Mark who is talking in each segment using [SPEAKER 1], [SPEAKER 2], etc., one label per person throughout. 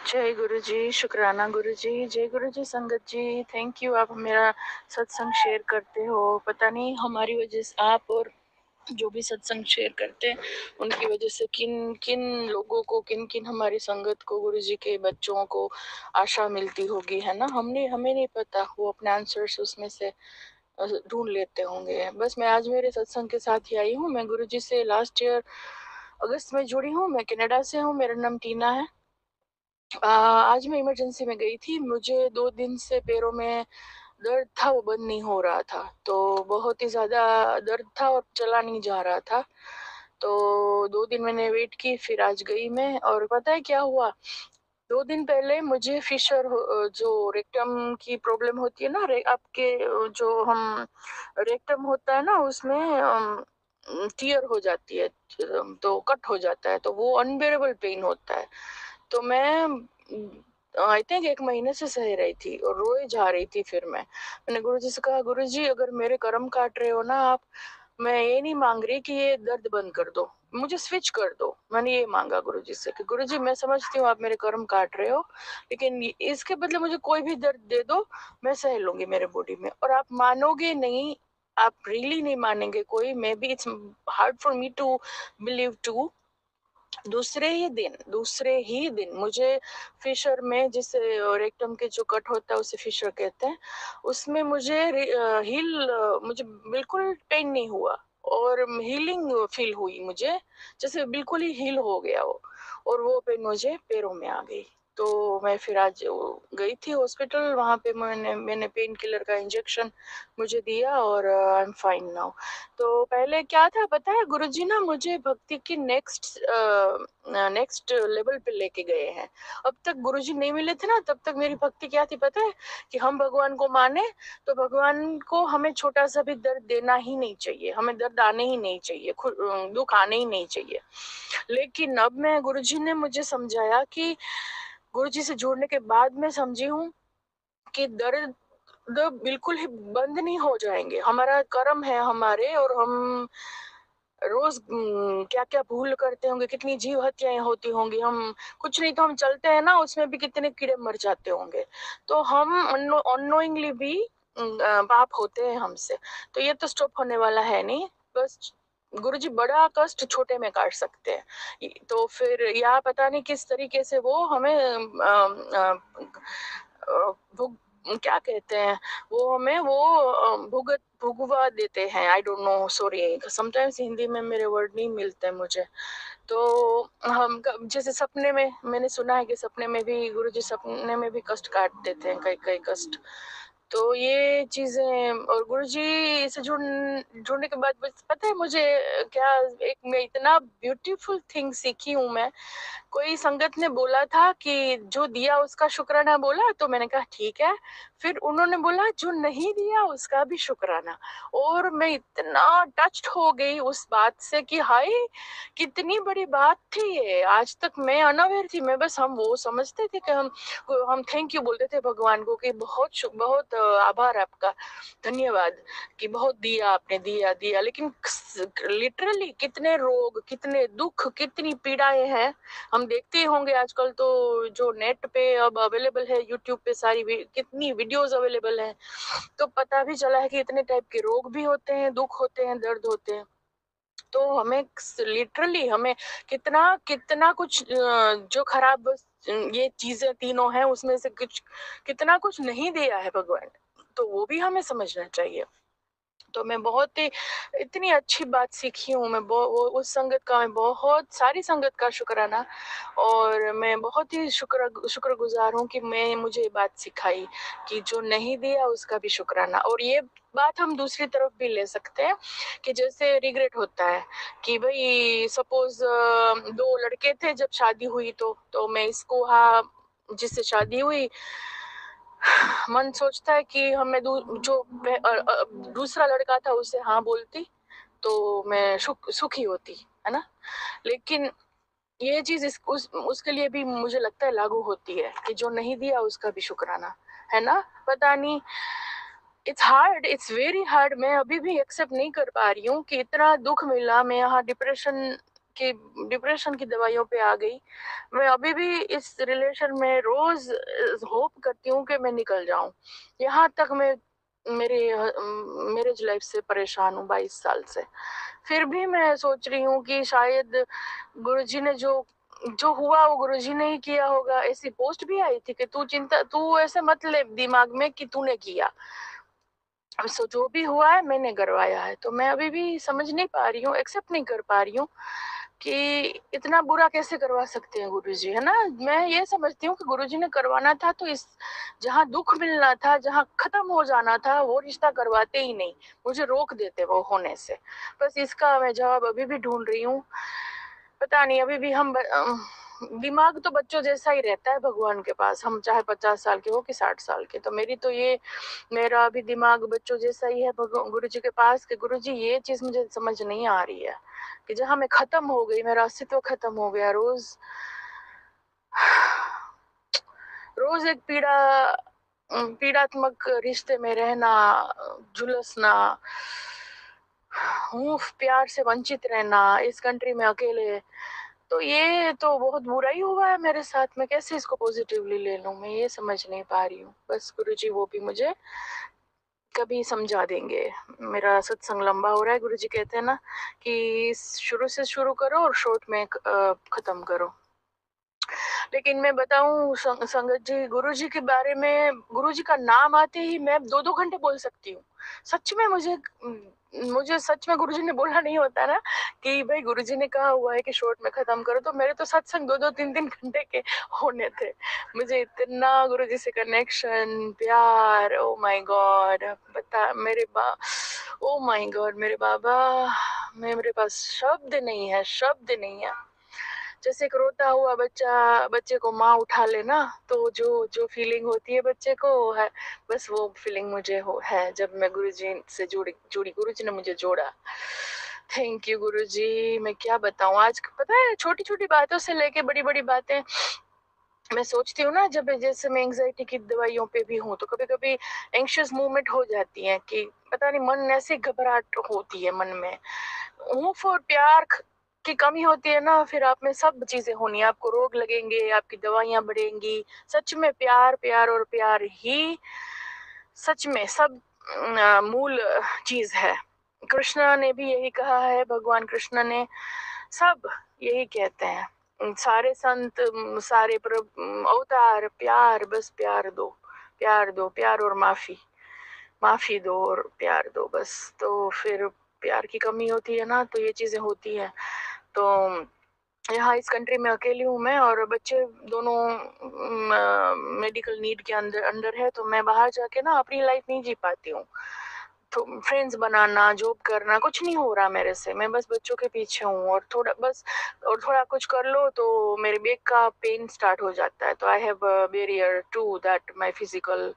[SPEAKER 1] जय गुरु जी, शुक्राना गुरु जी, जय गुरु जी, संगत जी, थैंक यू। आप मेरा सत्संग शेयर करते हो। पता नहीं हमारी वजह से आप और जो भी सत्संग शेयर करते हैं उनकी वजह से किन किन लोगों को, किन किन हमारी संगत को, गुरु जी के बच्चों को आशा मिलती होगी, है ना। हमें नहीं पता, वो अपने आंसर्स उसमें से ढूंढ लेते होंगे। बस मैं आज मेरे सत्संग के साथ ही आई हूँ। मैं गुरु जी से लास्ट ईयर अगस्त में जुड़ी हूँ। मैं कनाडा से हूँ, मेरा नाम टीना है। आज मैं इमरजेंसी में गई थी। मुझे 2 दिन से पैरों में दर्द था, वो बंद नहीं हो रहा था, तो बहुत ही ज्यादा दर्द था और चला नहीं जा रहा था। तो 2 दिन मैंने वेट की, फिर आज गई मैं। और पता है क्या हुआ? 2 दिन पहले मुझे जो रेक्टम की प्रॉब्लम होती है ना, आपके जो हम रेक्टम होता है ना, उसमें टीयर हो जाती है, तो कट हो जाता है, तो वो अनबेरेबल पेन होता है। तो मैं आई थिंक 1 महीने से सह रही थी और रोए जा रही थी। फिर मैंने गुरुजी से कहा, गुरुजी अगर मेरे कर्म काट रहे हो ना आप, मैं ये नहीं मांग रही कि ये दर्द बंद कर दो, मुझे स्विच कर दो। मैंने ये मांगा गुरुजी से कि गुरुजी मैं समझती हूँ आप मेरे कर्म काट रहे हो, लेकिन इसके बदले मुझे कोई भी दर्द दे दो, मैं सह लूंगी मेरे बॉडी में। और आप मानोगे नहीं, आप रियली नहीं मानेंगे कोई, maybe it's hard for me to believe too. दूसरे ही दिन मुझे फिशर में, जिसे रेक्टम के जो कट होता है उसे फिशर कहते हैं, उसमें मुझे बिल्कुल पेन नहीं हुआ और हीलिंग फील हुई मुझे, जैसे बिल्कुल ही हील हो गया हो। और वो पेन मुझे पैरों में आ गई। तो मैं फिर आज गई थी हॉस्पिटल, वहां पे मैंने पेन किलर का इंजेक्शन मुझे दिया और आई एम फाइन नाउ। तो पहले क्या था पता है, गुरुजी ना मुझे भक्ति की नेक्स्ट लेवल पे लेके गए हैं। अब तक गुरुजी नहीं मिले थे ना, तब तक मेरी भक्ति क्या थी पता है, कि हम भगवान को माने तो भगवान को हमें छोटा सा भी दर्द देना ही नहीं चाहिए, हमें दर्द आने ही नहीं चाहिए, दुख आने ही नहीं चाहिए। लेकिन अब मैं, गुरुजी ने मुझे समझाया कि, गुरुजी से जुड़ने के बाद मैं समझी हूँ कि दर्द बिल्कुल ही बंद नहीं हो जाएंगे। हमारा कर्म है हमारे, और हम रोज क्या क्या भूल करते होंगे, कितनी जीव हत्याएं होती होंगी। हम कुछ नहीं तो हम चलते हैं ना, उसमें भी कितने कीड़े मर जाते होंगे। तो हम अननोइंगली भी पाप होते हैं हमसे। तो ये तो स्टॉप होने वाला है नहीं। बस गुरुजी बड़ा कष्ट छोटे में काट सकते हैं। तो फिर यहाँ पता नहीं किस तरीके से वो हमें भुग क्या कहते हैं, वो हमें भुगवा देते हैं। I don't know, sorry, sometimes Hindi में मेरे वर्ड नहीं मिलते मुझे। तो जैसे सपने में मैंने सुना है कि सपने में भी गुरुजी सपने में भी कष्ट काट देते हैं, कई कई कष्ट। तो ये चीजें, और गुरुजी से जुड़ने के बाद बस पता है मुझे क्या, एक मैं इतना ब्यूटीफुल थिंग सीखी हूँ मैं। कोई संगत ने बोला था कि जो दिया उसका शुक्राना बोला, तो मैंने कहा ठीक है। फिर उन्होंने बोला जो नहीं दिया उसका भी शुक्राना। और मैं इतना टच्ड हो गई उस बात से कि हाय, कितनी बड़ी बात थी ये। आज तक मैं अनअवेयर थी। मैं बस, हम वो समझते थे कि हम थैंक यू बोलते थे भगवान को कि बहुत आभार आपका, धन्यवाद कि बहुत दिया आपने, दिया दिया। लेकिन लिटरली कितने रोग, कितने दुख, कितनी पीड़ाएं हैं। हम देखते ही होंगे आजकल तो, जो नेट पे अब अवेलेबल है, यूट्यूब पे कितनी वीडियोस अवेलेबल हैं। तो पता भी चला है कि इतने टाइप के रोग भी होते हैं, दुख होते हैं, दर्द होते हैं। तो हमें लिटरली हमें कितना कितना कुछ जो खराब ये चीजें तीनों हैं उसमें से कुछ, कितना कुछ नहीं दिया है भगवान। तो वो भी हमें समझना चाहिए। तो मैं बहुत ही, इतनी अच्छी बात सीखी हूँ मैं, उस संगत का मैं बहुत सारी संगत का शुक्राना। और मैं बहुत ही शुक्रगुजार हूँ कि मुझे ये बात सिखाई कि जो नहीं दिया उसका भी शुक्राना। और ये बात हम दूसरी तरफ भी ले सकते हैं कि जैसे रिग्रेट होता है कि भाई सपोज 2 लड़के थे, जब शादी हुई तो मैं इसको, हाँ, जिससे शादी हुई, मन सोचता है कि हमें दूसरा लड़का था उसे हाँ बोलती तो मैं सुखी होती, है ना। लेकिन ये चीज उसके लिए भी मुझे लगता है लागू होती है कि जो नहीं दिया उसका भी शुक्राना, है ना। पता नहीं, it's hard, it's very hard. मैं अभी भी एक्सेप्ट नहीं कर पा रही हूँ कि इतना दुख मिला, मैं यहाँ डिप्रेशन कि डिप्रेशन की दवाइयों पे आ गई। मैं अभी भी इस रिलेशन में रोज होप करती हूँ कि मैं निकल जाऊं। यहाँ तक मैं मेरे मैरिज लाइफ से परेशान हूँ 22 साल से। फिर भी मैं सोच रही हूँ कि शायद गुरुजी ने जो जो हुआ वो गुरुजी ने ही किया होगा। ऐसी पोस्ट भी आई थी कि तू ऐसे मत ले दिमाग में कि तूने किया। अब सो जो भी हुआ है मैंने करवाया है। तो मैं अभी भी समझ नहीं पा रही हूँ, एक्सेप्ट नहीं कर पा रही हूँ कि इतना बुरा कैसे करवा सकते हैं गुरुजी, है ना। मैं ये समझती हूँ कि गुरुजी ने करवाना था तो इस जहाँ दुख मिलना था, जहाँ खत्म हो जाना था, वो रिश्ता करवाते ही नहीं, मुझे रोक देते वो होने से। बस इसका मैं जवाब अभी भी ढूंढ रही हूँ। पता नहीं अभी भी दिमाग तो बच्चों जैसा ही रहता है भगवान के पास, हम चाहे 50 साल के हो कि 60 साल के। तो मेरा अभी दिमाग बच्चों जैसा ही है गुरु जी के पास कि गुरु जी ये चीज मुझे समझ नहीं आ रही है कि जहां मैं खत्म हो गई, मेरा अस्तित्व खत्म हो गया, रोज रोज एक पीड़ात्मक रिश्ते में रहना, झुलसना, हूफ प्यार से वंचित रहना, इस कंट्री में अकेले। तो ये तो बहुत बुरा ही हुआ है मेरे साथ में, कैसे इसको पॉजिटिवली ले लूं, मैं ये समझ नहीं पा रही हूँ। बस गुरुजी वो भी मुझे कभी समझा देंगे। मेरा सत्संग लंबा हो रहा है, गुरुजी कहते हैं ना कि शुरू से शुरू करो और शॉर्ट में खत्म करो। लेकिन मैं बताऊं संगत जी, गुरुजी के बारे में, गुरुजी का नाम आते ही मैं 2-2 घंटे बोल सकती हूँ। सच में मुझे सच में गुरुजी ने बोला नहीं होता ना कि भाई गुरुजी ने कहा हुआ है कि शॉर्ट में खत्म करो, तो मेरे तो सत्संग 2-2 3-3 घंटे के होने थे। मुझे इतना गुरुजी से कनेक्शन, प्यार, ओ माय गॉड, बता ओ माय गॉड मेरे बाबा, मेरे पास शब्द नहीं है, शब्द नहीं है। जैसे एक रोता हुआ बच्चे को माँ उठा ले ना, तो जो जो फीलिंग होती है बच्चे को, वो है, बस वो फीलिंग मुझे है जब मैं गुरुजी से जुड़ी गुरुजी ने मुझे जोड़ा। थैंक यू गुरुजी। मैं क्या बताऊं, आज पता है छोटी छोटी बातों से लेके बड़ी बड़ी बातें मैं सोचती हूँ ना, जब जैसे मैं एंजाइटी की दवाइयों पे भी हूँ तो कभी कभी एंग्शियस मूवमेंट हो जाती है कि पता नहीं मन ऐसे घबराहट होती है मन में। हूफ और प्यार की कमी होती है ना, फिर आप में सब चीजें होनी है, आपको रोग लगेंगे, आपकी दवाइयां बढ़ेंगी। सच में प्यार, प्यार और प्यार ही सच में सब मूल चीज है। कृष्णा ने भी यही कहा है, भगवान कृष्ण ने, सब यही कहते हैं, सारे संत, सारे अवतार, प्यार, बस प्यार दो, प्यार दो, प्यार और माफी, माफी दो और प्यार दो, बस। तो फिर प्यार की कमी होती है ना, तो ये चीजें होती है। तो यहाँ इस कंट्री में अकेली हूँ मैं, और बच्चे दोनों मेडिकल नीड के अंदर अंदर है, तो मैं बाहर जाके ना अपनी लाइफ नहीं जी पाती हूँ। तो फ्रेंड्स बनाना, जॉब करना, कुछ नहीं हो रहा मेरे से। मैं बस बच्चों के पीछे हूँ, और थोड़ा कुछ कर लो तो मेरे बैक का पेन स्टार्ट हो जाता है। तो I have barrier to that my physical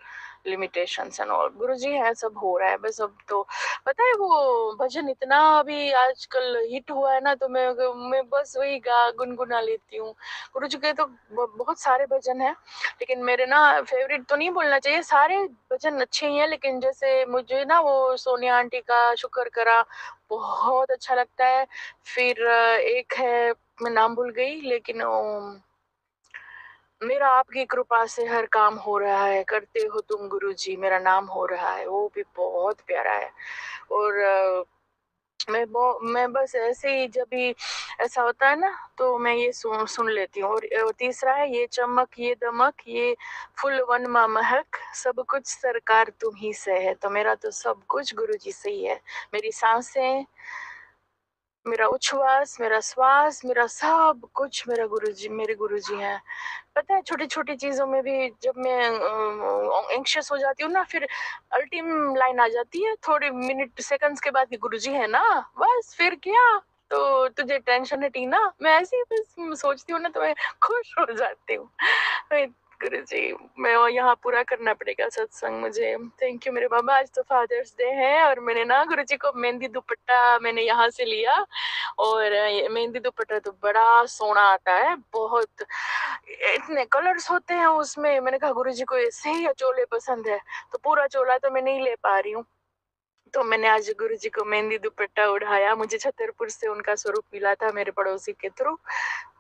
[SPEAKER 1] limitations and all. गुरुजी है, सब हो रहा है बस। अब तो पता है वो भजन इतना अभी आजकल हिट हुआ है ना, तो मैं बस वही गा गुनगुना लेती हूँ। गुरुजी के तो बहुत सारे भजन है, लेकिन मेरे ना फेवरेट तो नहीं बोलना चाहिए, सारे भजन अच्छे ही हैं, लेकिन जैसे मुझे ना वो सोनिया आंटी का शुक्र करा बहुत अच्छा लगता है। फिर एक है, मैं नाम भूल गई, लेकिन मेरा आपकी कृपा से हर काम हो रहा है, करते हो तुम गुरुजी मेरा नाम हो रहा है, वो भी बहुत प्यारा है। और मैं बस ऐसे ही जब भी ऐसा होता है ना, तो मैं ये सुन लेती हूँ। और तीसरा है, ये चमक ये दमक ये फुल वन मा महक, सब कुछ सरकार तुम ही से है। तो मेरा तो सब कुछ गुरुजी से ही है। मेरी सांसें, मेरा उच्छ्वास, मेरा श्वास, मेरा सब कुछ मेरे गुरुजी हैं। पता है छोटी छोटी चीजों में भी जब मैं एंग्शियस हो जाती हूँ ना, फिर अल्टीम लाइन आ जाती है थोड़ी मिनट सेकंड्स के बाद कि गुरुजी है ना, बस फिर क्या, तो तुझे टेंशन है टीना, मैं ऐसे ही बस सोचती हूँ ना, तो मैं खुश हो जाती हूँ। गुरुजी, मैं यहाँ पूरा करना पड़ेगा सत्संग मुझे। थैंक यू मेरे बाबा। आज तो फादर्स डे है, और मैंने ना गुरुजी को मेहंदी दुपट्टा मैंने यहाँ से लिया, और मेहंदी दुपट्टा तो बड़ा सोना आता है, बहुत इतने कलर्स होते हैं उसमें। मैंने कहा गुरुजी को ऐसे ही चोले पसंद है, तो पूरा चोला तो मैं नहीं ले पा रही हूँ, तो मैंने आज गुरुजी को मेहंदी दुपट्टा ओढ़ाया। मुझे छतरपुर से उनका स्वरूप मिला था मेरे पड़ोसी के थ्रू।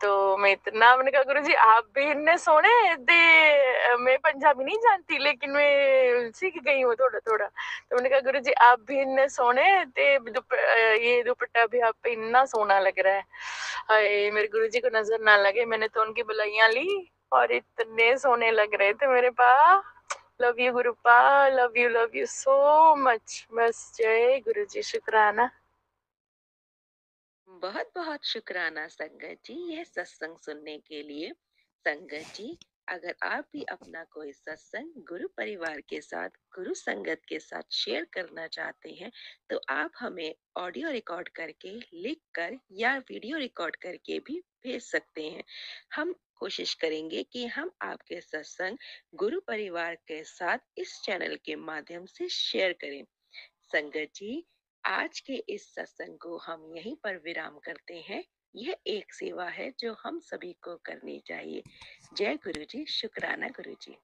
[SPEAKER 1] तो मैंने कहा गुरुजी आप भी इतने सोने ते मैं पंजाबी नहीं जानती लेकिन मैं सीख गई हूँ थोड़ा थोड़ा। तो मैंने कहा गुरुजी आप भी इतने सोने ते ये दुपट्टा भी आप पे इतना सोना लग रहा है। हाय मेरे गुरुजी को नजर ना लगे, मैंने तो उनकी बुलाइयां ली और इतने सोने लग रहे थे मेरे पा। Love you गुरुपा, love you so much. बस जय गुरु जी, शुक्राना।
[SPEAKER 2] बहुत बहुत शुक्राना संगत जी यह सत्संग सुनने के लिए। संगत जी, अगर आप भी अपना कोई सत्संग गुरु परिवार के साथ, गुरु संगत के साथ शेयर करना चाहते हैं, तो आप हमें ऑडियो रिकॉर्ड करके, लिख कर या वीडियो रिकॉर्ड करके भी भेज सकते हैं। हम कोशिश करेंगे कि हम आपके सत्संग गुरु परिवार के साथ इस चैनल के माध्यम से शेयर करें। संगत जी, आज के इस सत्संग को हम यहीं पर विराम करते हैं। यह एक सेवा है जो हम सभी को करनी चाहिए। जय गुरु जी, शुक्राना गुरु जी।